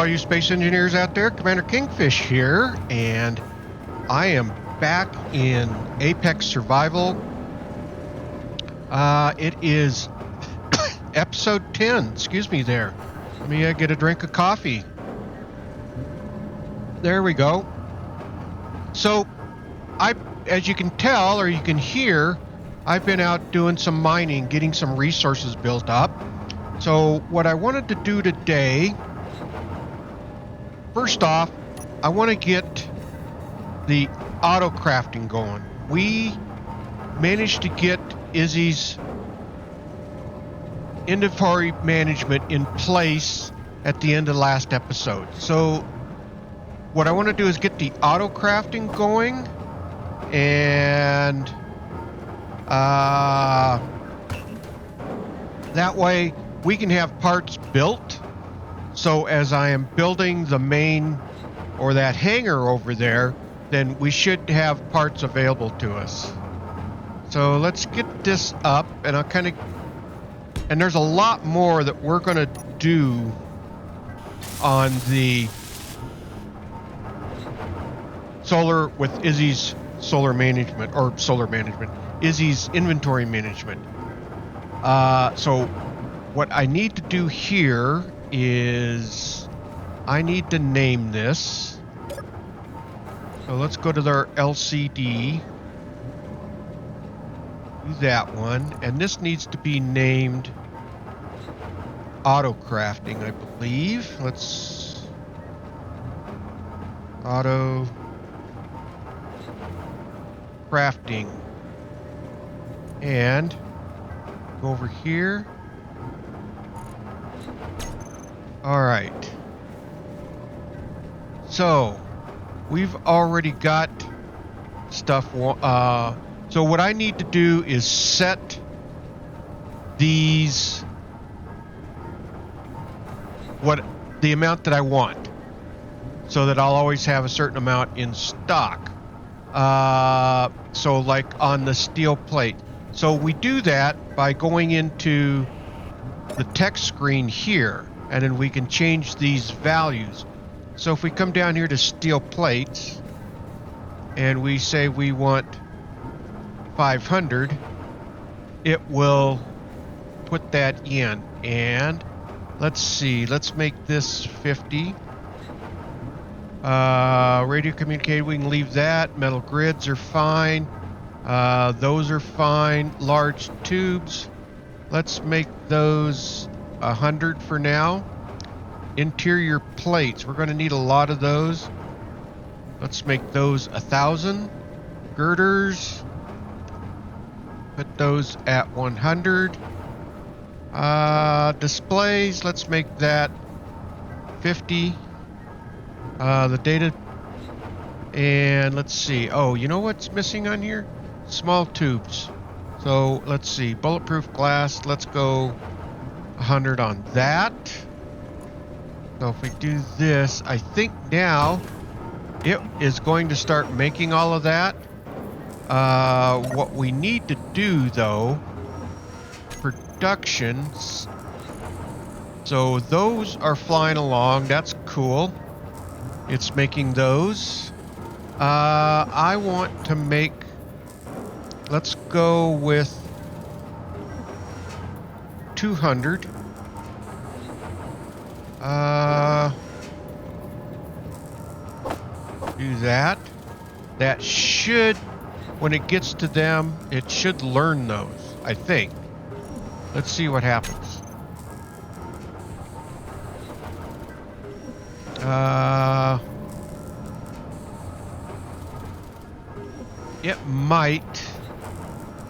all you space engineers out there. Commander Kingfish here, and I am back in Apex Survival. It is episode 10. Excuse me there. Let me get a drink of coffee. There we go. So, as you can tell, or you can hear, I've been out doing some mining, getting some resources built up. So, what I wanted to do today, first off, I want to get the auto crafting going. We managed to get Izzy's inventory management in place at the end of the last episode. So what I want to do is get the auto crafting going, and that way we can have parts built. So as I am building the main, or that hangar over there, then we should have parts available to us. So let's get this up, and I'll kind of, and there's a lot more that we're going to do on the solar with Izzy's solar management, or solar management, Izzy's inventory management. So what I need to do here is I need to name this. So let's go to their LCD. Do that one, and this needs to be named auto crafting, I believe. Let's auto crafting, and go over here. All right, so we've already got stuff. So what I need to do is set these, the amount that I want, so that I'll always have a certain amount in stock. So like on the steel plate. So we do that by going into the text screen here, and then we can change these values. So if we come down here to steel plates, and we say we want 500, it will put that in. And let's see, let's make this 50. Radio communicator, we can leave that. Metal grids are fine. Those are fine. Large tubes, let's make those 100 for now. Interior plates, we're going to need a lot of those. Let's make those 1,000. Girders, put those at 100. Displays, let's make that 50. The data, and let's see. Oh, you know what's missing on here? Small tubes. So let's see. Bulletproof glass, let's go 100 on that. So if we do this, I think now it is going to start making all of that. What we need to do, though, productions. So those are flying along. That's cool. It's making those. I want to make, let's go with 200. Do that. That should, when it gets to them, it should learn those, I think. Let's see what happens.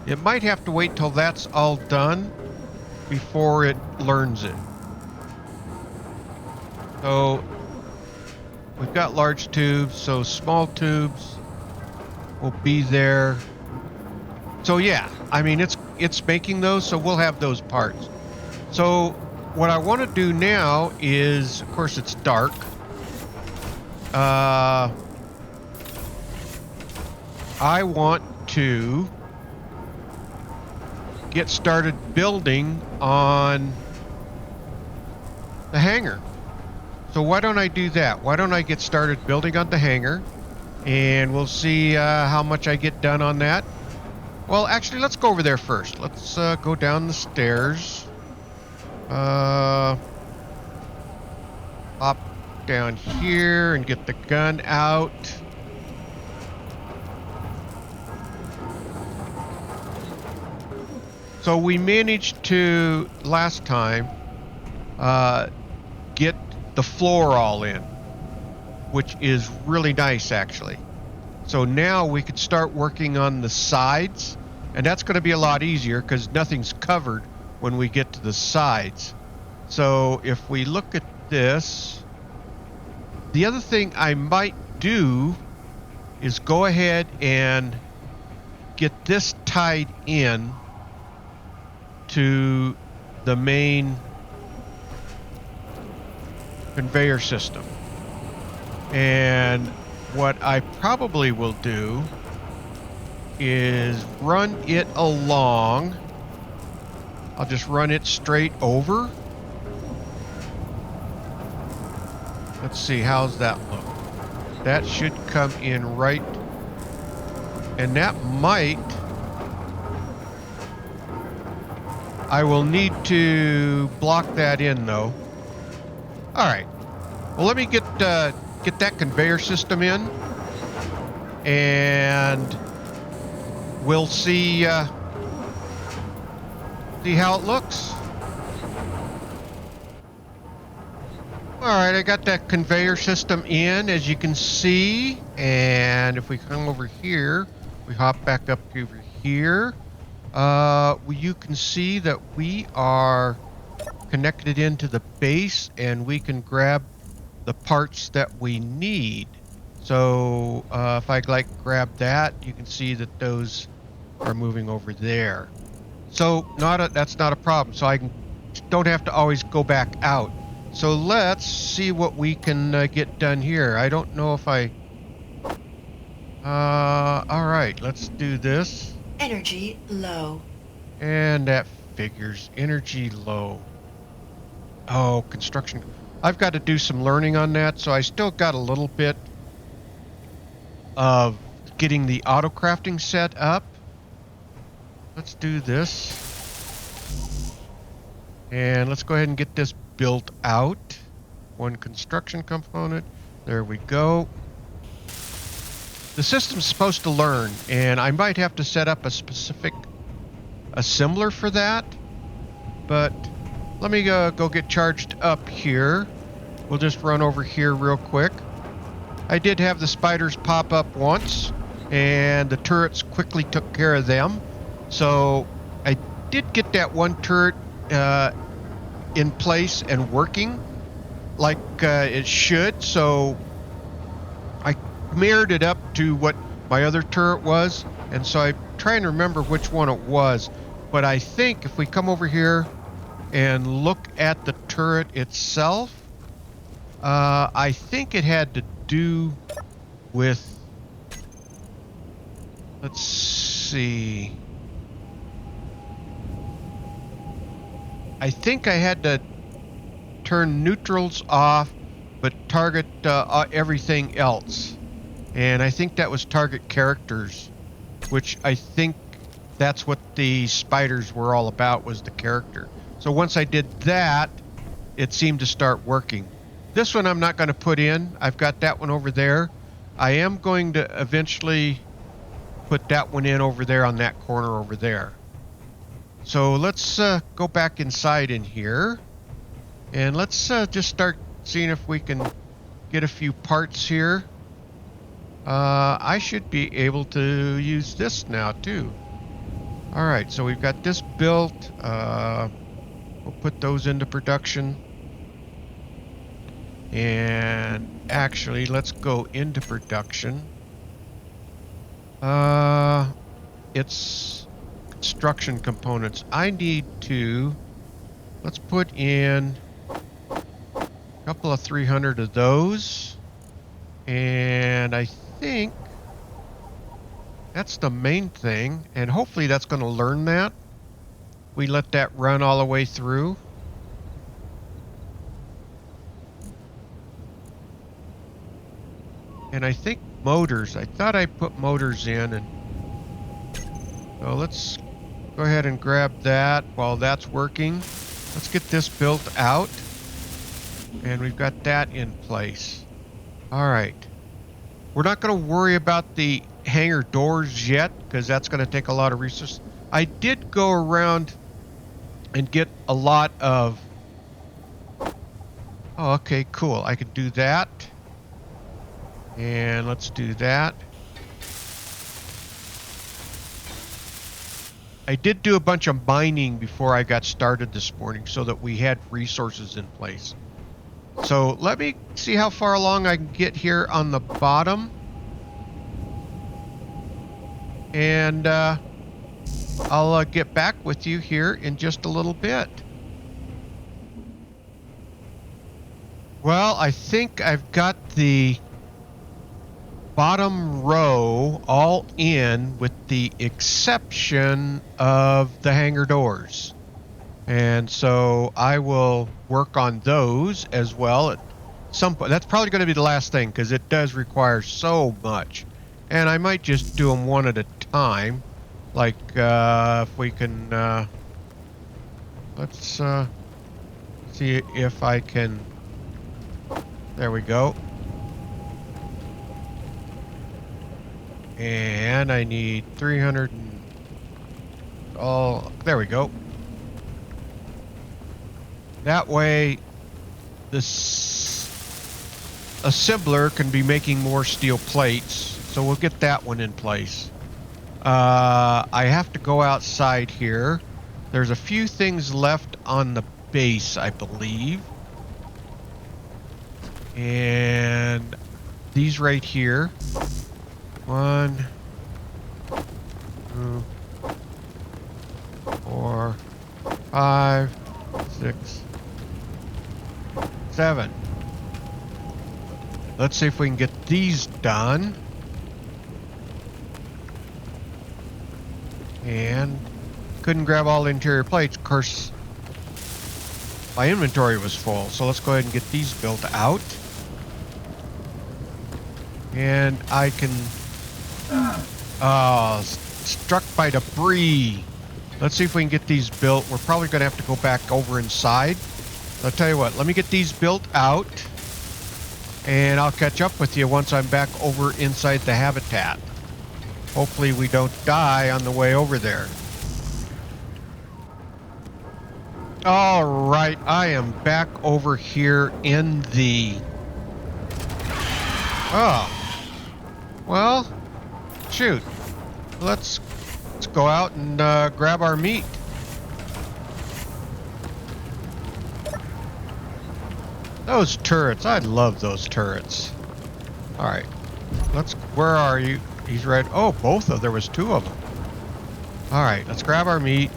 It might have to wait till that's all done before it learns it. So we've got large tubes, so small tubes will be there. So yeah, I mean, it's making those, so we'll have those parts. So what I want to do now is, of course, it's dark. I want to get started building on the hangar. So why don't I do that? Why don't I get started building on the hangar, and we'll see how much I get done on that. Well, actually, let's go over there first. Let's go down the stairs. Hop down here and get the gun out. So we managed to, last time, get the floor all in, which is really nice, actually. So now we could start working on the sides, and that's going to be a lot easier because nothing's covered when we get to the sides. So if we look at this, the other thing I might do is go ahead and get this tied in to the main conveyor system. And what I probably will do is run it along. I'll just run it straight over. Let's see, how's that look? That should come in right, and that might, I will need to block that in though. All right, well, let me get that conveyor system in, and we'll see how it looks. All right, I got that conveyor system in, as you can see, and if we come over here, we hop back up over here, you can see that we are connected into the base, and we can grab the parts that we need. So if I grab that, you can see that those are moving over there. So that's not a problem. So don't have to always go back out. So let's see what we can get done here. I don't know if I... all right, let's do this. Energy low. And that figures. Energy low. Oh, construction. I've got to do some learning on that, so I still got a little bit of getting the auto crafting set up. Let's do this. And let's go ahead and get this built out. One construction component. There we go. The system's supposed to learn, and I might have to set up a specific assembler for that. But let me go get charged up here. We'll just run over here real quick. I did have the spiders pop up once, and the turrets quickly took care of them. So I did get that one turret in place and working like it should. So I mirrored it up to what my other turret was, and so I'm trying to remember which one it was. But I think if we come over here and look at the turret itself, I think it had to do with, let's see, I think I had to turn neutrals off but target everything else, and I think that was target characters, which I think that's what the spiders were all about, was the character. So once I did that, it seemed to start working. This one I'm not going to put in. I've got that one over there. I am going to eventually put that one in over there on that corner over there. So let's go back inside in here, and let's just start seeing if we can get a few parts here. I should be able to use this now too. All right, so we've got this built. We'll put those into production. And actually, let's go into production. It's construction components. I need to, let's put in a couple of 300 of those. And I think that's the main thing. And hopefully that's going to learn that. We let that run all the way through. And I think motors. I thought I put motors in, and so let's go ahead and grab that while that's working. Let's get this built out, and we've got that in place. All right. We're not going to worry about the hangar doors yet because that's going to take a lot of resources. I did go around and get a lot of... Oh, okay, cool. I could do that. And let's do that. I did do a bunch of mining before I got started this morning so that we had resources in place. So let me see how far along I can get here on the bottom. And I'll get back with you here in just a little bit. Well, I think I've got the bottom row all in with the exception of the hangar doors. And so I will work on those as well at some point. That's probably going to be the last thing because it does require so much. And I might just do them one at a time. Like if we can... let's see if I can... There we go. And I need 300 and... Oh, there we go. That way, this assembler can be making more steel plates. So we'll get that one in place. I have to go outside here. There's a few things left on the base, I believe. And these right here. 1, 2, 4, 5, 6, 7. Let's see if we can get these done. And couldn't grab all the interior plates. Of course, my inventory was full. So let's go ahead and get these built out. And I can... struck by debris. Let's see if we can get these built. We're probably going to have to go back over inside. I'll tell you what, let me get these built out. And I'll catch up with you once I'm back over inside the habitat. Hopefully we don't die on the way over there. All right, I am back over here in the... Oh. Well, shoot. Let's go out and grab our meat. Those turrets, I love those turrets. All right, where are you? He's right. Oh, both of, there was 2 of them. All right, let's grab our meat.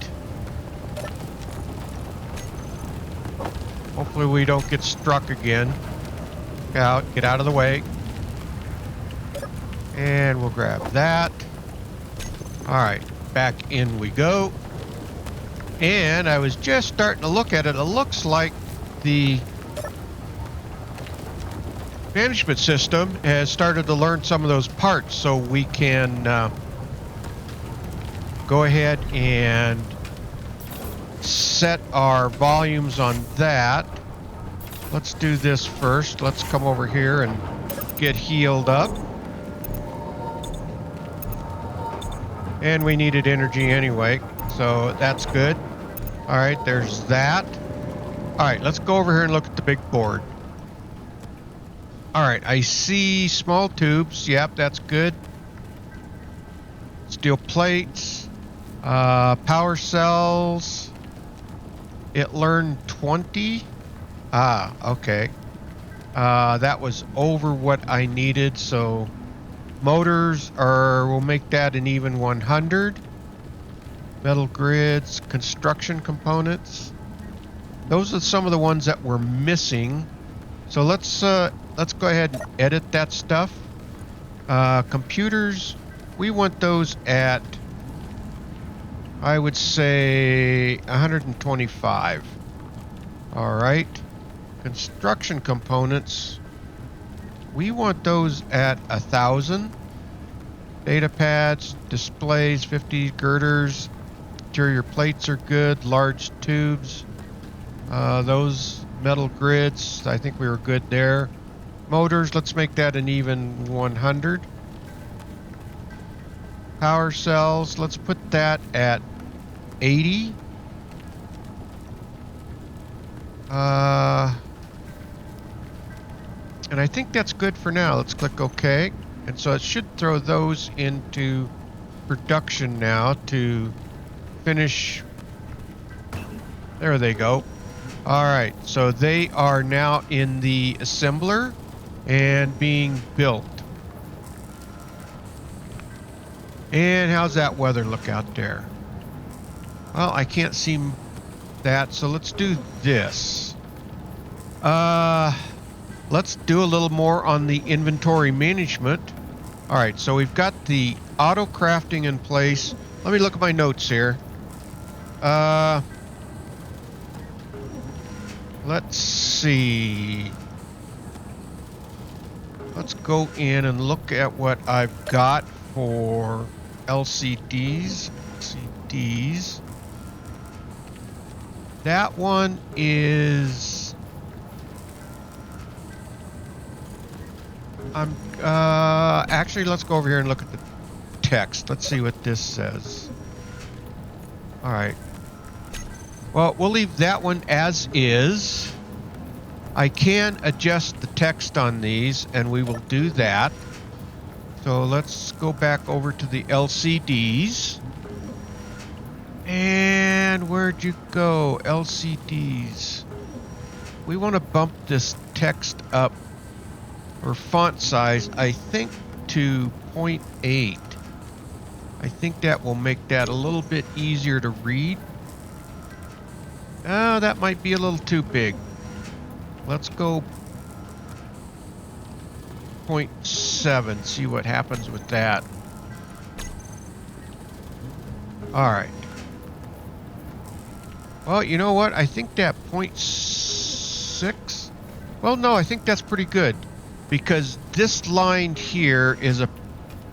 Hopefully we don't get struck again. Get out of the way. And we'll grab that. All right, back in we go. And I was just starting to look at it. It looks like the management system has started to learn some of those parts, so we can go ahead and set our volumes on that. Let's do this first. Let's come over here and get healed up. And we needed energy anyway, so that's good. All right, there's that. All right, let's go over here and look at the big board. All right, I see small tubes. Yep, that's good. Steel plates, power cells. It learned 20. Ah, okay. That was over what I needed, so motors we'll make that an even 100. Metal grids, construction components. Those are some of the ones that were missing. So let's go ahead and edit that stuff. Computers, we want those at, I would say, 125. All right. Construction components, we want those at 1,000. Data pads, displays, 50 girders. Interior plates are good. Large tubes. Those metal grids, I think we were good there. Motors, let's make that an even 100. Power cells, let's put that at 80. And I think that's good for now. Let's click OK. And so it should throw those into production now to finish. There they go. All right, so they are now in the assembler and being built. And how's that weather look out there? Well, I can't see that, so let's do this. Let's do a little more on the inventory management. All right, so we've got the auto crafting in place. Let me look at my notes here. Let's see. Let's go in and look at what I've got for LCDs. LCDs. That one is... actually, let's go over here and look at the text. Let's see what this says. All right. Well, we'll leave that one as is. I can adjust the text on these, and we will do that. So let's go back over to the LCDs. And where'd you go? LCDs. We want to bump this text up, or font size, I think to 0.8. I think that will make that a little bit easier to read. Oh, that might be a little too big. Let's go 0.7, see what happens with that. All right. Well, you know what? I think that 0.6... Well, no, I think that's pretty good. Because this line here is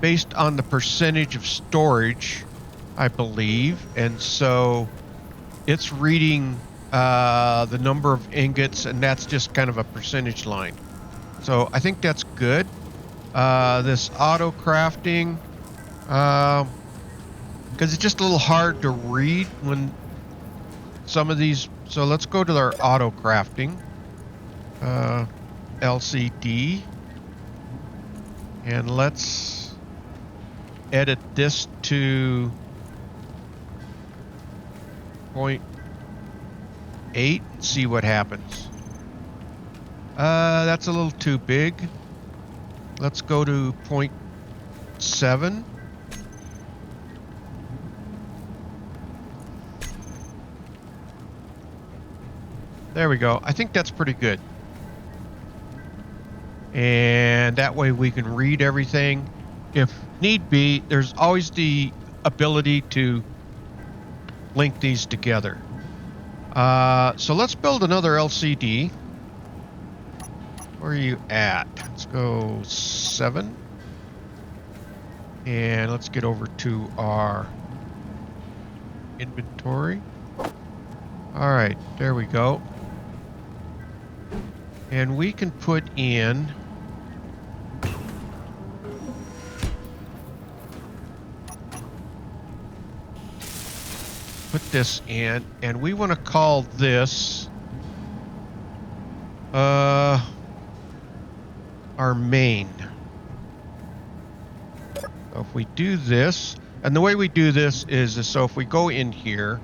based on the percentage of storage, I believe. And so it's reading the number of ingots, and that's just kind of a percentage line. So I think that's good. This auto crafting, because it's just a little hard to read when some of these. So let's go to our auto crafting LCD, and let's edit this to 0.8 and see what happens. That's a little too big. Let's go to 0.7. There we go. I think that's pretty good. And that way we can read everything. If need be, there's always the ability to link these together. So let's build another LCD. Where are you at? Let's go 7. And let's get over to our inventory. All right, there we go. And we can put in this in, and we want to call this our main. So if we do this, and the way we do this is so if we go in here,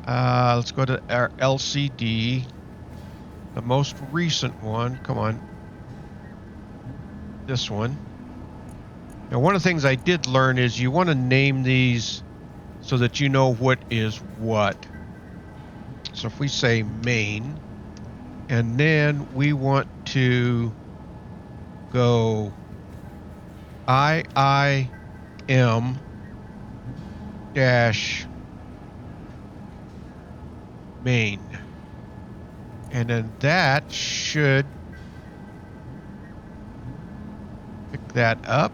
let's go to our LCD, the most recent one. Come on, this one. Now, one of the things I did learn is you want to name these so that you know what is what. So if we say main, and then we want to go IIM dash main, and then that should that up.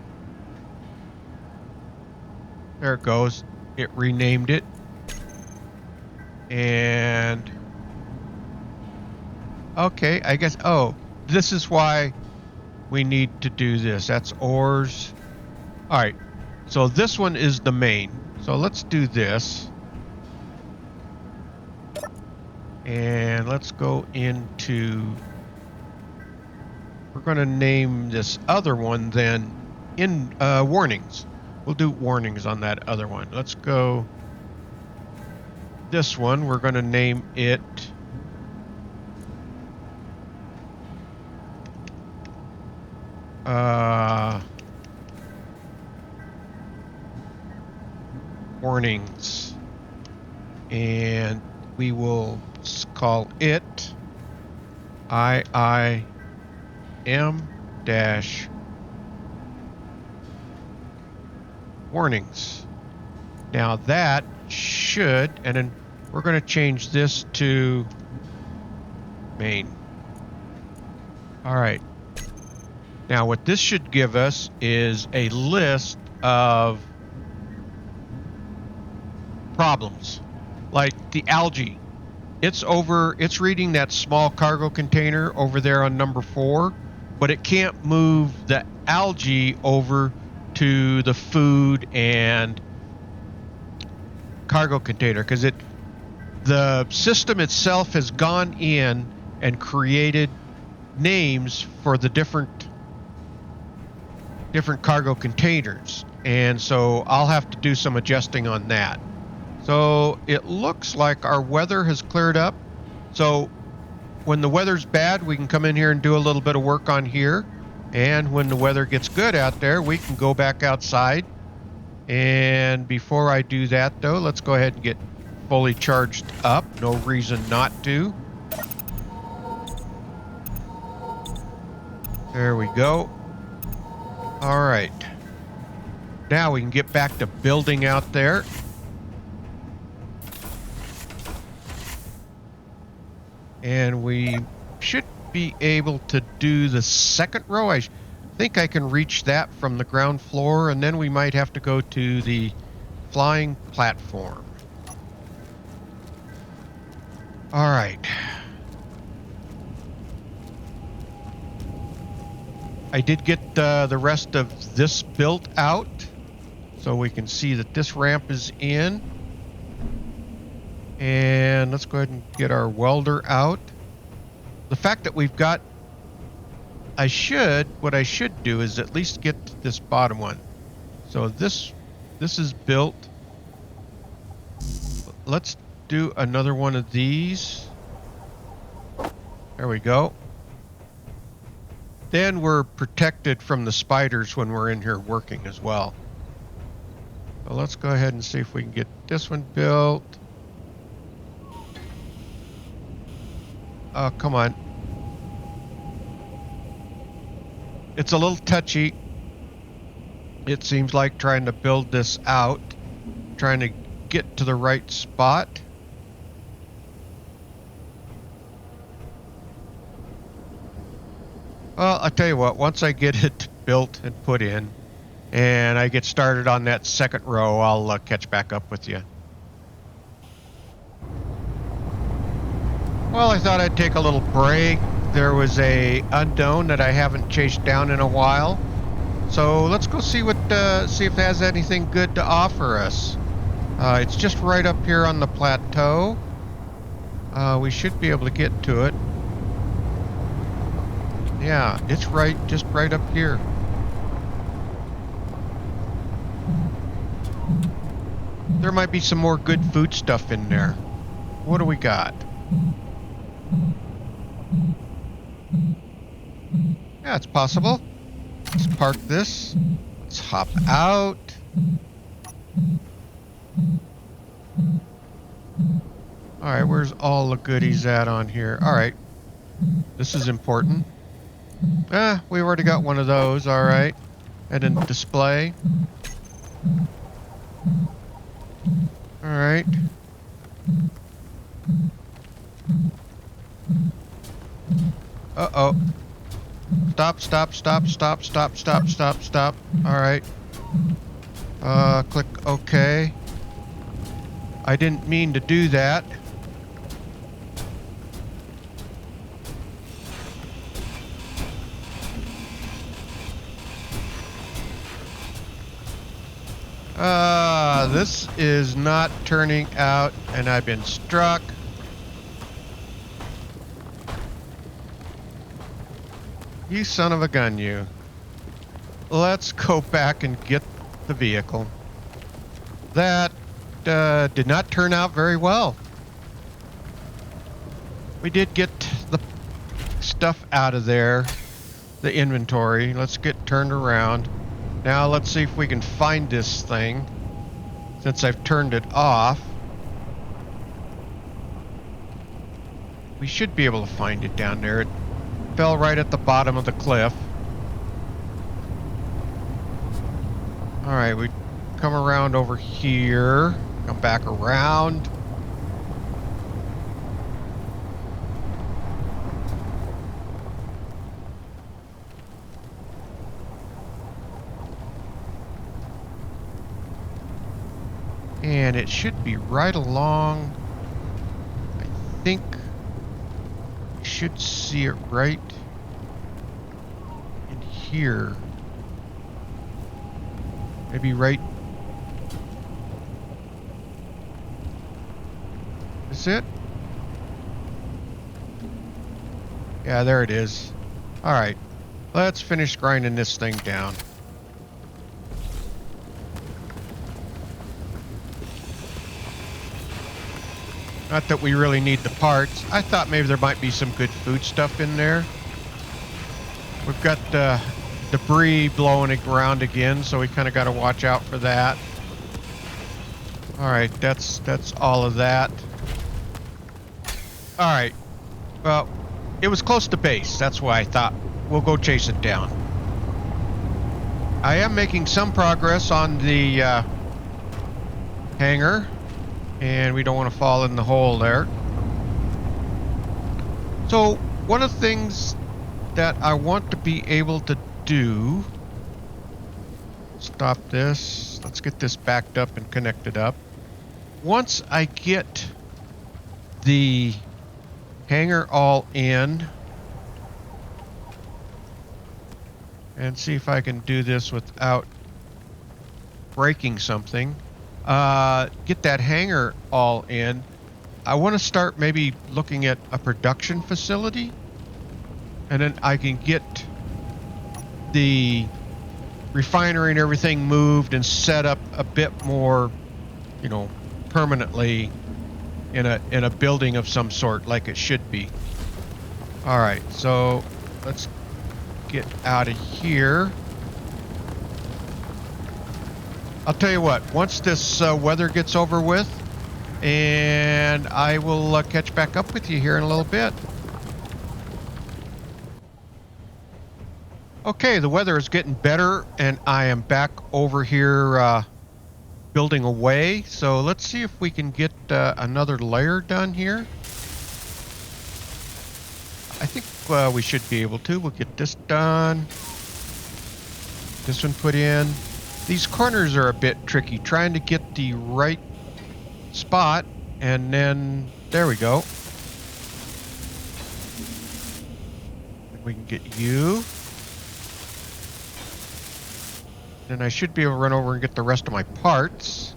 There it goes. It renamed it. And okay, I guess, oh, this is why we need to do this. That's ores. All right, so this one is the main. So let's do this. And let's go into, we're going to name this other one then in warnings. We'll do warnings on that other one. Let's go this one. We're going to name it warnings, and we will call it IIM dash warnings. Now that should, and then we're going to change this to main. All right. Now what this should give us is a list of problems, like the algae. It's reading that small cargo container over there on number 4, but it can't move the algae over to the food and cargo container because the system itself has gone in and created names for the different cargo containers, and so I'll have to do some adjusting on that. So it looks like our weather has cleared up. So when the weather's bad, we can come in here and do a little bit of work on here. And when the weather gets good out there, we can go back outside. And before I do that, though, let's go ahead and get fully charged up. No reason not to. There we go. All right. Now we can get back to building out there. And we should be able to do the second row. I think I can reach that from the ground floor, and then we might have to go to the flying platform. All right. I did get the rest of this built out, so we can see that this ramp is in. And let's go ahead and get our welder out. The fact that we've got, what I should do is at least get this bottom one. So this is built. Let's do another one of these. There we go. Then we're protected from the spiders when we're in here working as well. So let's go ahead and see if we can get this one built. Oh, come on. It's a little touchy. It seems like trying to build this out, trying to get to the right spot. Well, I'll tell you what, once I get it built and put in, and I get started on that second row, I'll catch back up with you. Well, I thought I'd take a little break. There was a unknown that I haven't chased down in a while. So let's go see see if it has anything good to offer us. It's just right up here on the plateau. We should be able to get to it. Yeah, it's just right up here. There might be some more good food stuff in there. What do we got? Yeah, it's possible. Let's park this. Let's hop out. Alright, where's all the goodies at on here? Alright. This is important. We already got one of those, alright. And then display. Alright. Uh-oh. Stop, stop, stop, stop, stop, stop, stop, stop. All right. Click OK. I didn't mean to do that. This is not turning out, and I've been struck. You son of a gun, you. Let's go back and get the vehicle. That did not turn out very well. We did get the stuff out of there, the inventory. Let's get turned around. Now let's see if we can find this thing, since I've turned it off. We should be able to find it down there. It fell right at the bottom of the cliff. Alright, we come around over here. Come back around. And it should be right along. I think you should see it right in here. Maybe right. Is it? Yeah, there it is. Alright. Let's finish grinding this thing down. Not that we really need the parts. I thought maybe there might be some good food stuff in there. We've got debris blowing around again, so we kind of got to watch out for that. All right, that's all of that. All right. Well, it was close to base. That's why I thought we'll go chase it down. I am making some progress on the hangar. And we don't want to fall in the hole there. So one of the things that I want to be able to do, stop this, let's get this backed up and connected up. Once I get the hangar all in, and see if I can do this without breaking something. Get that hangar all in. I want to start maybe looking at a production facility, and then I can get the refinery and everything moved and set up a bit more, you know, permanently in a building of some sort, like it should be. All right, so let's get out of here. I'll tell you what, once this weather gets over with, and I will catch back up with you here in a little bit. Okay, the weather is getting better, and I am back over here building away. So let's see if we can get another layer done here. I think we should be able to. We'll get this done. This one put in. These corners are a bit tricky, trying to get the right spot, and then there we go. We can get you. Then I should be able to run over and get the rest of my parts.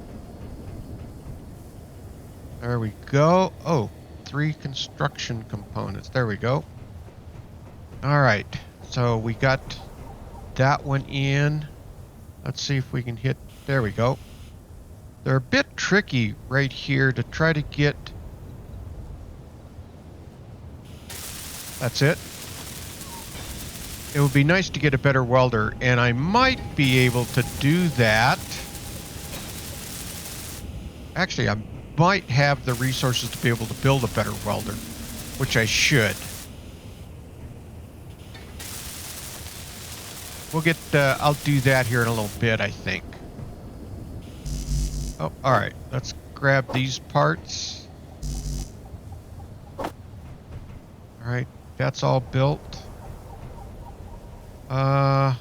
There we go. Oh, 3 construction components. There we go. All right, so we got that one in. Let's see if we can hit, there we go. They're a bit tricky right here to try to get, that's it. It would be nice to get a better welder, and I might be able to do that. Actually, I might have the resources to be able to build a better welder, which I should. We'll get, I'll do that here in a little bit, I think. Oh, all right. Let's grab these parts. All right, that's all built. No,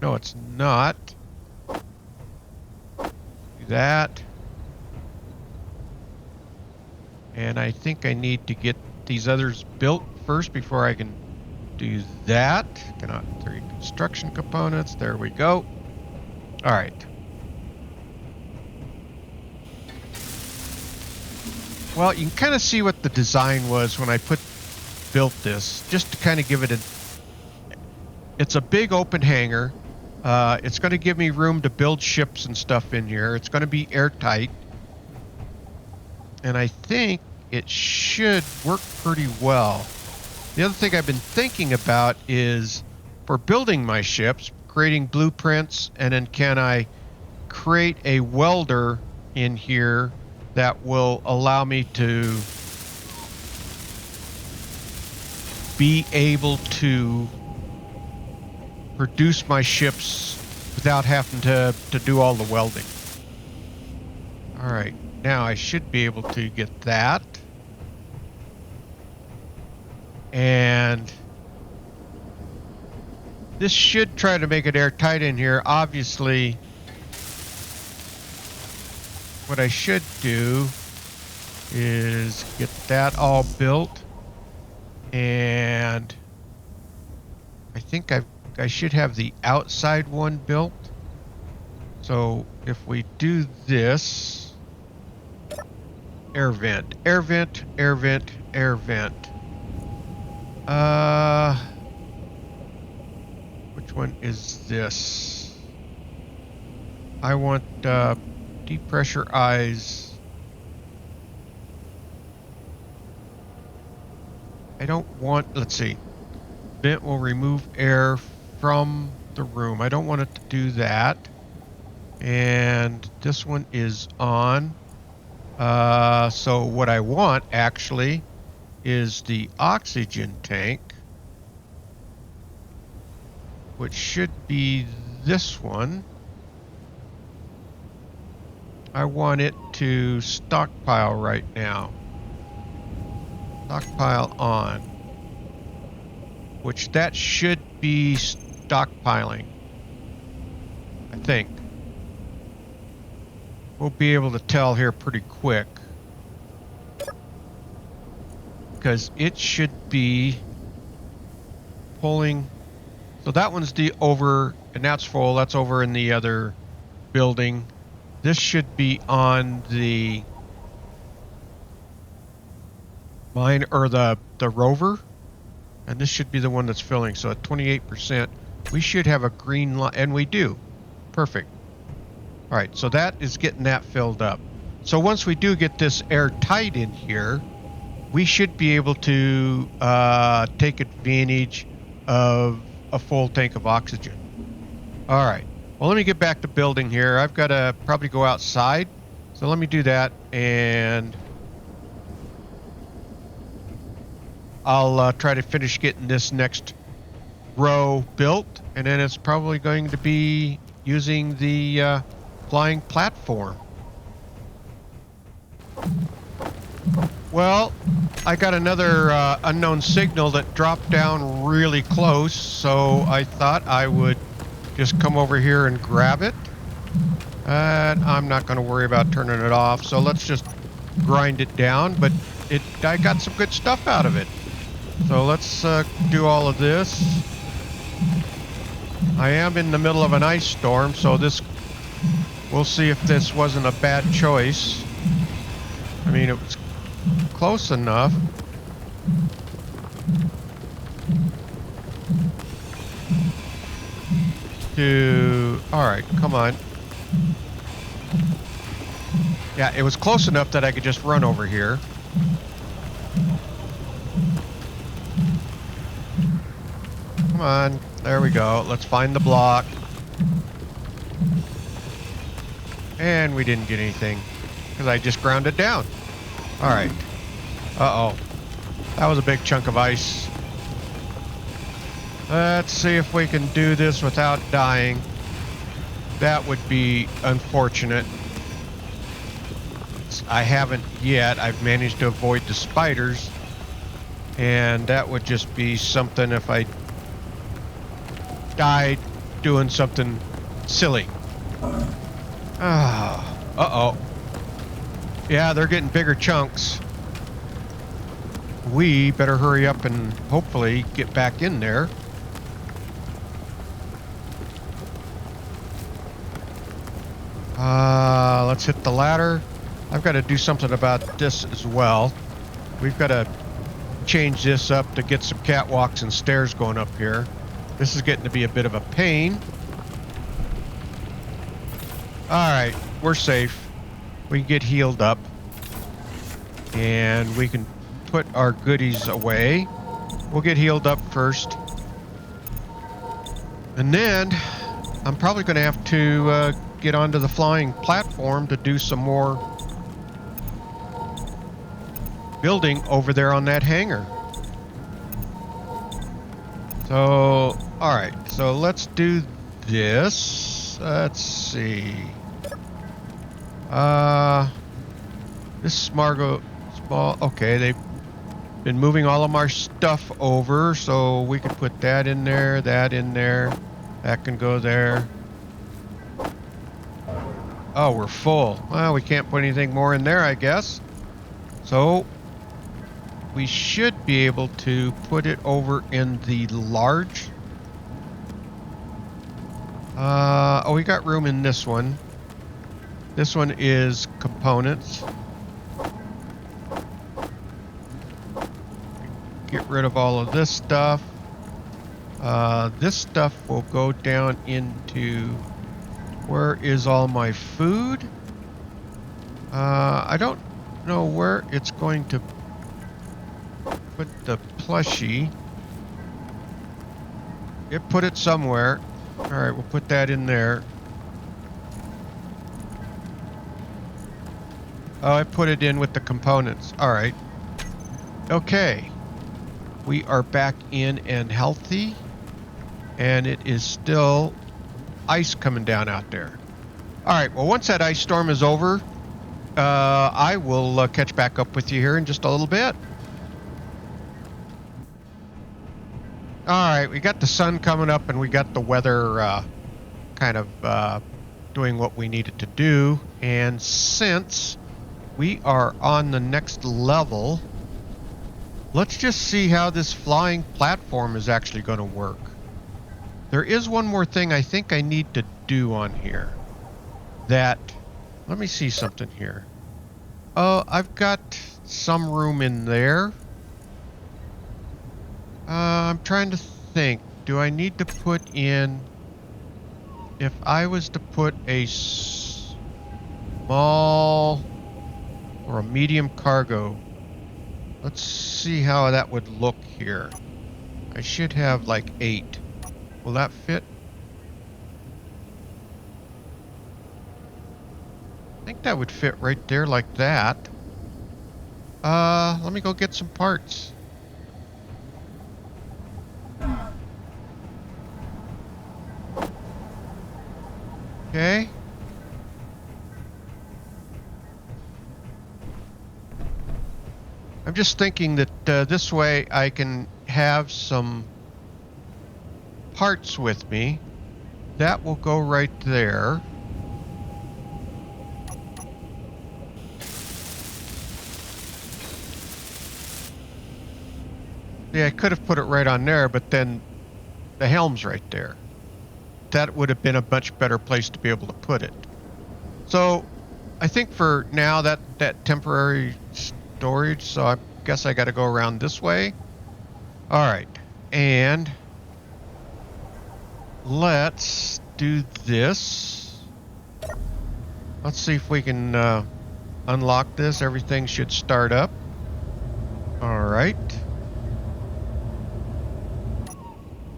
it's not. Do that. And I think I need to get these others built first before I can do that. Cannot 3 construction components. There we go. All right. Well, you can kind of see what the design was when I built this, just to kind of give it it's a big open hangar. It's going to give me room to build ships and stuff in here. It's going to be airtight. And I think it should work pretty well. The other thing I've been thinking about is for building my ships, creating blueprints, and then can I create a welder in here that will allow me to be able to produce my ships without having to do all the welding. All right, now I should be able to get that. And this should try to make it airtight in here. Obviously, what I should do is get that all built. And I think I should have the outside one built. So if we do this, air vent, air vent, air vent, air vent. Which one is this? I want depressurize. I don't want, let's see. Vent will remove air from the room. I don't want it to do that. And this one is on. So what I want actually is the oxygen tank, which should be this one. I want it to stockpile right now. Stockpile on. Which that should be stockpiling, I think. We'll be able to tell here pretty quick, because it should be pulling. So that one's over, and that's full. That's over in the other building. This should be on the mine, or the rover, and this should be the one that's filling. So at 28%, we should have a green line, and we do. Perfect. All right, so that is getting that filled up. So once we do get this airtight in here, we should be able to take advantage of a full tank of oxygen. All right. Well, let me get back to building here. I've got to probably go outside. So let me do that, and I'll try to finish getting this next row built, and then it's probably going to be using the flying platform. Well, I got another unknown signal that dropped down really close, so I thought I would just come over here and grab it. And I'm not going to worry about turning it off, so let's just grind it down, but I got some good stuff out of it. So let's do all of this. I am in the middle of an ice storm, so we'll see if this wasn't a bad choice. I mean, it was close enough. All right, come on. Yeah, it was close enough that I could just run over here. Come on, there we go. Let's find the block. And we didn't get anything, because I just ground it down. All right. Uh-oh. That was a big chunk of ice. Let's see if we can do this without dying. That would be unfortunate. I haven't yet. I've managed to avoid the spiders. And that would just be something if I died doing something silly. Ah, uh-oh. Yeah, they're getting bigger chunks. We better hurry up and hopefully get back in there. Let's hit the ladder. I've got to do something about this as well. We've got to change this up to get some catwalks and stairs going up here. This is getting to be a bit of a pain. Alright, we're safe. We can get healed up. And we can put our goodies away. We'll get healed up first. And then I'm probably going to have to get onto the flying platform to do some more building over there on that hangar. So, alright, so let's do this. Let's see. This small, okay, they've been moving all of our stuff over, so we can put that in there, that can go there. Oh, we're full. Well, we can't put anything more in there, I guess. So, we should be able to put it over in the large. Oh, we got room in this one. This one is components. Get rid of all of this stuff. This stuff will go down into... Where is all my food? I don't know where it's going to put the plushie. It put it somewhere. Alright, we'll put that in there. Oh, I put it in with the components. Alright. Okay. We are back in and healthy. And it is still ice coming down out there. Alright, well, once that ice storm is over, I will catch back up with you here in just a little bit. Alright, we got the sun coming up and we got the weather kind of doing what we needed to do. And since we are on the next level, let's just see how this flying platform is actually going to work. There is one more thing I think I need to do on here. Let me see something here. Oh, I've got some room in there. I'm trying to think. Do I need to put in... If I was to put a small or a medium cargo, let's see how that would look here. I should have like 8. Will that fit? I think that would fit right there like that. Let me go get some parts. Okay. I'm just thinking that this way I can have some parts with me. That will go right there. Yeah, I could have put it right on there, but then the helm's right there. That would have been a much better place to be able to put it. So I think for now that temporary storage, so I guess I got to go around this way. All right, and let's do this. Let's see if we can unlock this. Everything should start up. All right.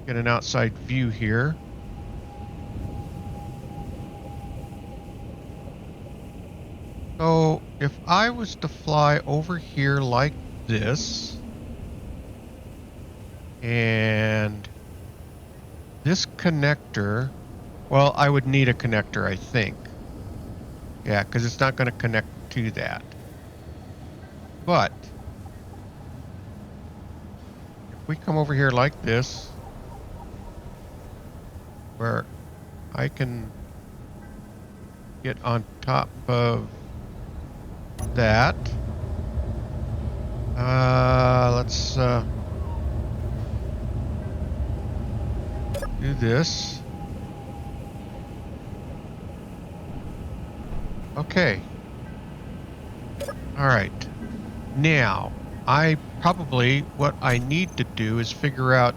Get an outside view here. So if I was to fly over here like this, and this connector, well, I would need a connector, I think. Yeah, because it's not going to connect to that. But if we come over here like this, where I can get on top of that. Let's do this. Okay. All right. Now, what I need to do is figure out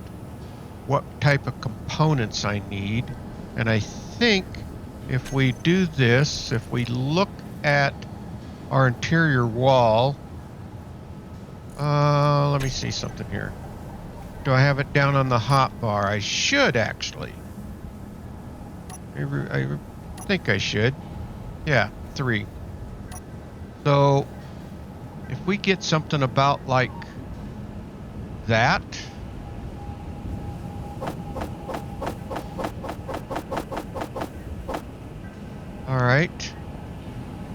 what type of components I need. And I think if we do this, if we look at our interior wall, let me see something here. Do I have it down on the hot bar? I should actually. I think I should. Yeah, 3. So if we get something about like that. All right.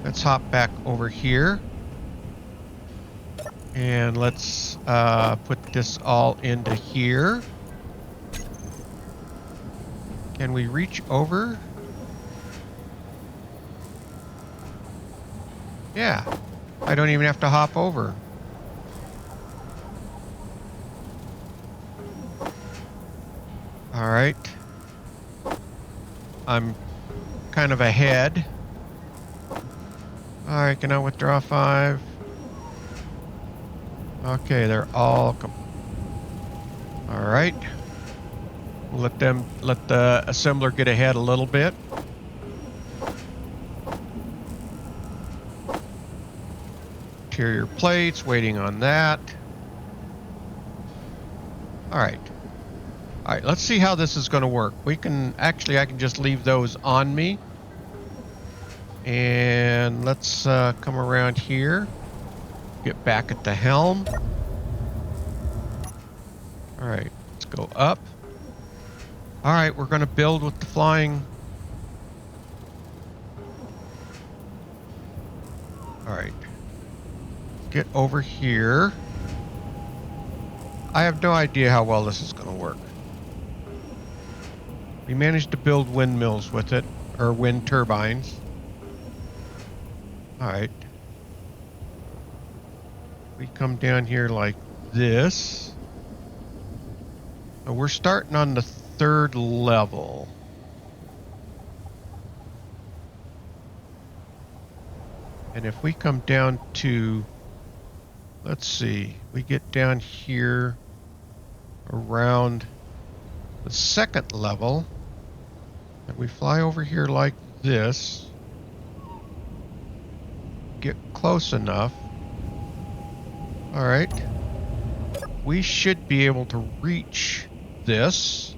Let's hop back over here. And let's put this all into here. Can we reach over? Yeah. I don't even have to hop over. All right. I'm kind of ahead. All right, can I withdraw 5? Okay, they're all all right. Let the assembler get ahead a little bit. Interior plates, waiting on that. All right. All right, let's see how this is going to work. I can just leave those on me. And let's come around here. Get back at the helm. All right, let's go up. All right, we're going to build with the flying. All right. Get over here. I have no idea how well this is going to work. We managed to build windmills with it, or wind turbines. All right. We come down here like this. So we're starting on the 3rd level. And if we come down to, let's see, we get down here around the 2nd level, and we fly over here like this, get close enough. All right, we should be able to reach this.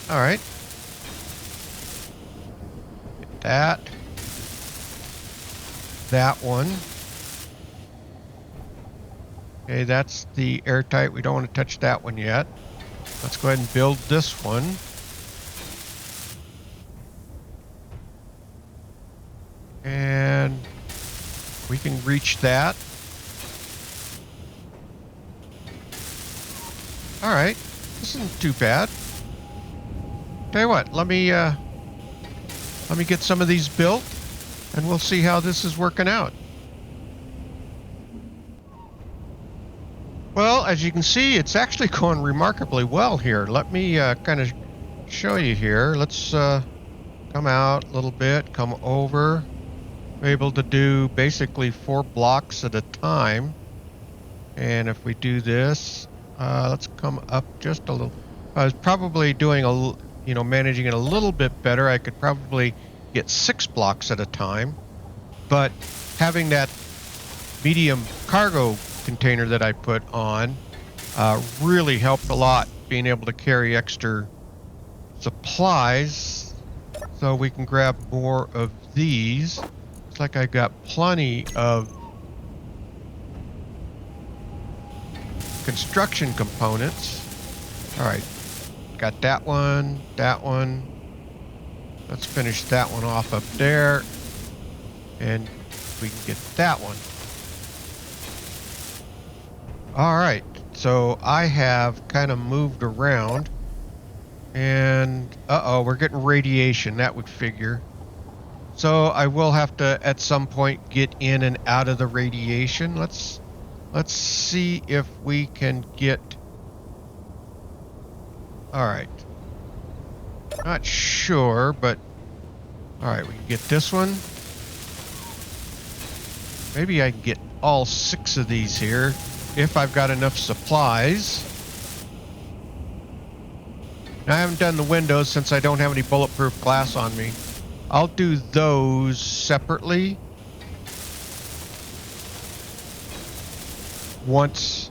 All right. Get that. That one. Okay, that's the airtight. We don't want to touch that one yet. Let's go ahead and build this one. And we can reach that. All right, this isn't too bad. Tell you what, let me get some of these built, and we'll see how this is working out. Well, as you can see, it's actually going remarkably well here. Let me kind of show you here. Let's come out a little bit, come over. We're able to do basically 4 blocks at a time. And if we do this, let's come up just a little. I was probably doing managing it a little bit better. I could probably get 6 blocks at a time. But having that medium cargo container that I put on really helped a lot, being able to carry extra supplies so we can grab more of these. Looks like I got plenty of construction components. All right, got that one, that one. Let's finish that one off up there, and we can get that one. All right, so I have kind of moved around, and we're getting radiation. That would figure. So I will have to at some point get in and out of the radiation. Let's see if we can get. All right, not sure, but all right, we can get this one. Maybe I can get all 6 of these here if I've got enough supplies. Now, I haven't done the windows since I don't have any bulletproof glass on me. I'll do those separately. Once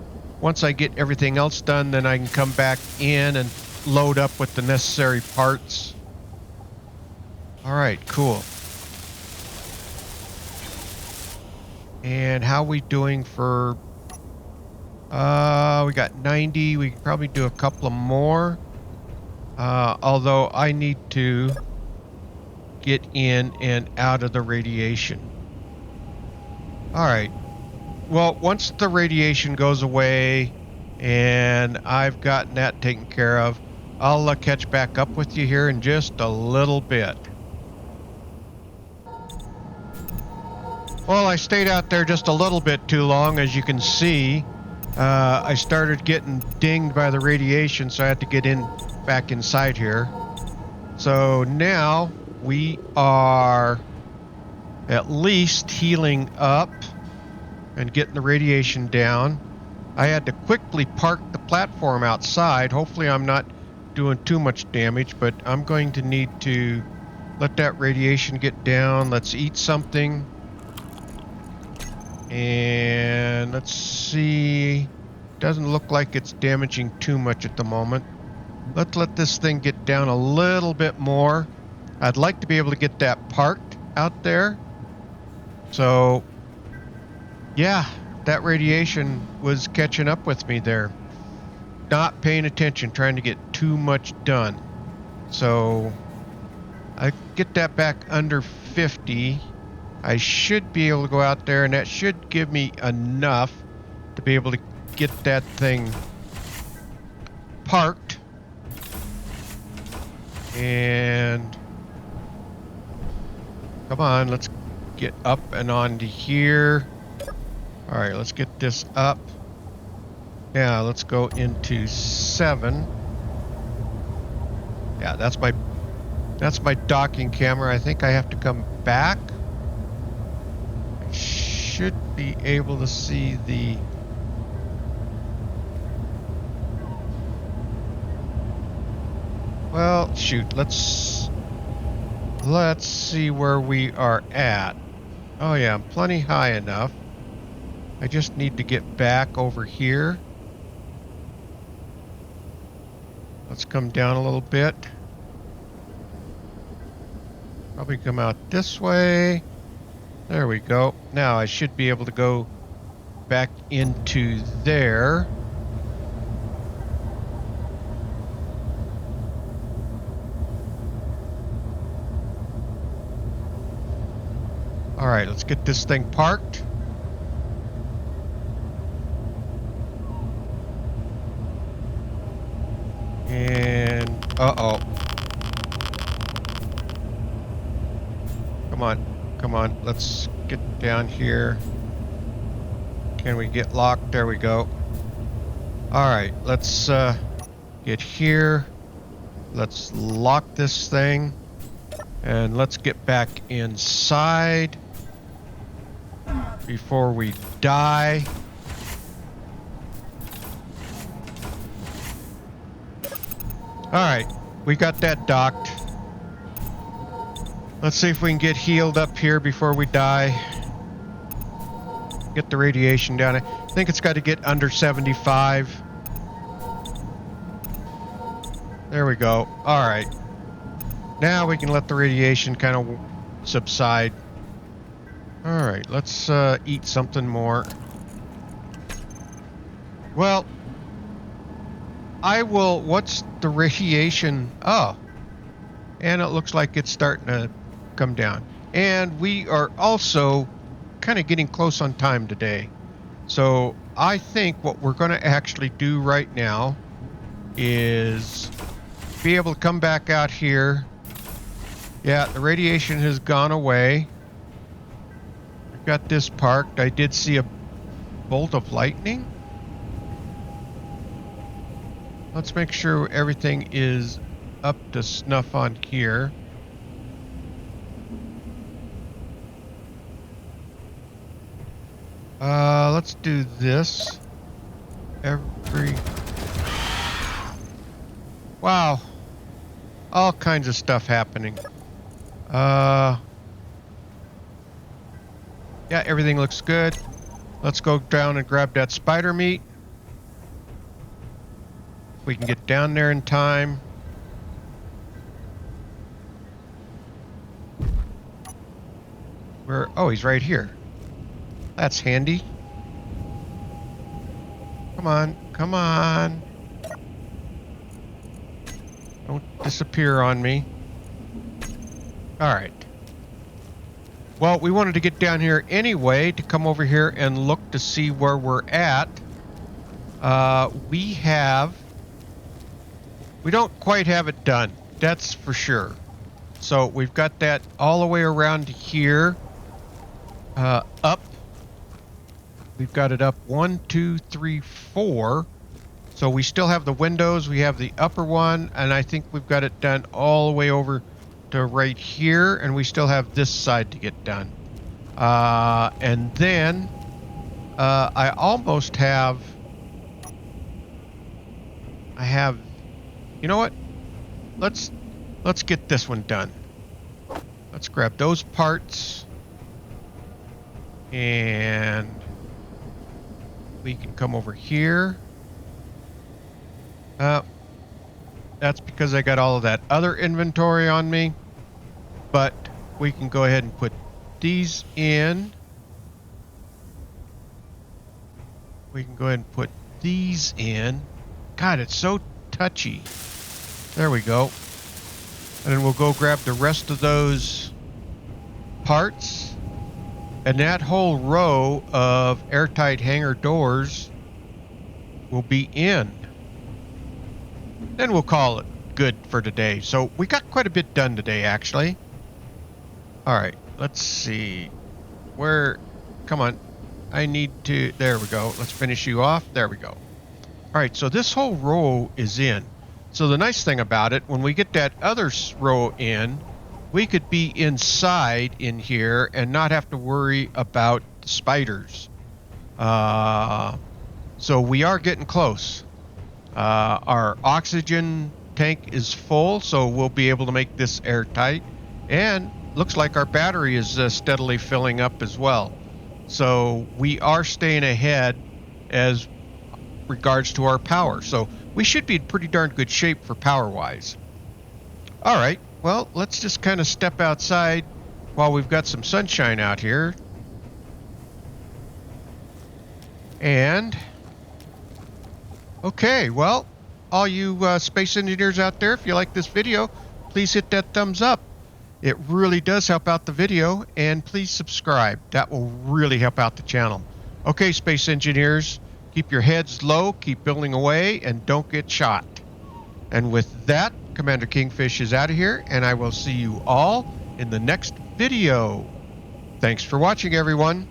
I get everything else done, then I can come back in and load up with the necessary parts. All right, cool. And how are we doing for... we got 90. We could probably do a couple of more. Although I need to get in and out of the radiation. All right. Well, once the radiation goes away and I've gotten that taken care of, I'll catch back up with you here in just a little bit. Well, I stayed out there just a little bit too long, as you can see. I started getting dinged by the radiation, so I had to get back inside here. So now we are at least healing up and getting the radiation down. I had to quickly park the platform outside. Hopefully I'm not doing too much damage, but I'm going to need to let that radiation get down. Let's eat something. And let's see. Doesn't look like it's damaging too much at the moment. Let's let this thing get down a little bit more. I'd like to be able to get that parked out there. So, yeah, that radiation was catching up with me there. Not paying attention, trying to get too much done. So, I get that back under 50. I should be able to go out there, and that should give me enough to be able to get that thing parked. And come on, let's get up and onto here. All right, let's get this up. Now let's go into 7. Yeah, that's my docking camera. I think I have to come back. I should be able to see the... Well, shoot, let's see where we are at. Oh yeah, I'm plenty high enough. I just need to get back over here. Let's come down a little bit. Probably come out this way. There we go. Now I should be able to go back into there. All right, let's get this thing parked. And, uh-oh. Come on, let's get down here. Can we get locked? There we go. All right, let's get here. Let's lock this thing. And let's get back inside before we die. Alright, we got that docked. Let's see if we can get healed up here before we die. Get the radiation down. I think it's got to get under 75. There we go. Alright. Now we can let the radiation kind of subside. Alright, let's eat something more. Well, I will... What's the radiation? Oh. And it looks like it's starting to come down. And we are also kind of getting close on time today. So I think what we're going to actually do right now is be able to come back out here. Yeah, the radiation has gone away. We've got this parked. I did see a bolt of lightning. Let's make sure everything is up to snuff on here. Let's do this. Wow. All kinds of stuff happening. Yeah, everything looks good. Let's go down and grab that spider meat. We can get down there in time. Oh, he's right here. That's handy. Come on, come on. Don't disappear on me. All right. Well, we wanted to get down here anyway to come over here and look to see where we're at. We don't quite have it done. That's for sure. So we've got that all the way around here. Up. We've got it up 1, 2, 3, 4. So we still have the windows. We have the upper one, and I think we've got it done all the way over to right here, and we still have this side to get done. And then I almost have. You know what? Let's get this one done. Let's grab those parts, and we can come over here. That's because I got all of that other inventory on me, but we can go ahead and put these in. We can go ahead and put these in. God, it's so touchy. There we go. And then we'll go grab the rest of those parts. And that whole row of airtight hangar doors will be in. Then we'll call it good for today. So we got quite a bit done today, actually. All right, let's see. Come on. I need to, there we go. Let's finish you off. There we go. All right, so this whole row is in. So the nice thing about it, when we get that other row in, we could be inside in here and not have to worry about the spiders. So we are getting close. Our oxygen tank is full, so we'll be able to make this airtight. And looks like our battery is steadily filling up as well. So we are staying ahead as regards to our power. So we should be in pretty darn good shape for power-wise. All right, well, let's just kind of step outside while we've got some sunshine out here. And, okay, well, all you space engineers out there, if you like this video, please hit that thumbs up. It really does help out the video, and please subscribe. That will really help out the channel. Okay, space engineers, keep your heads low, keep building away, and don't get shot. And with that, Commander Kingfish is out of here, and I will see you all in the next video. Thanks for watching, everyone.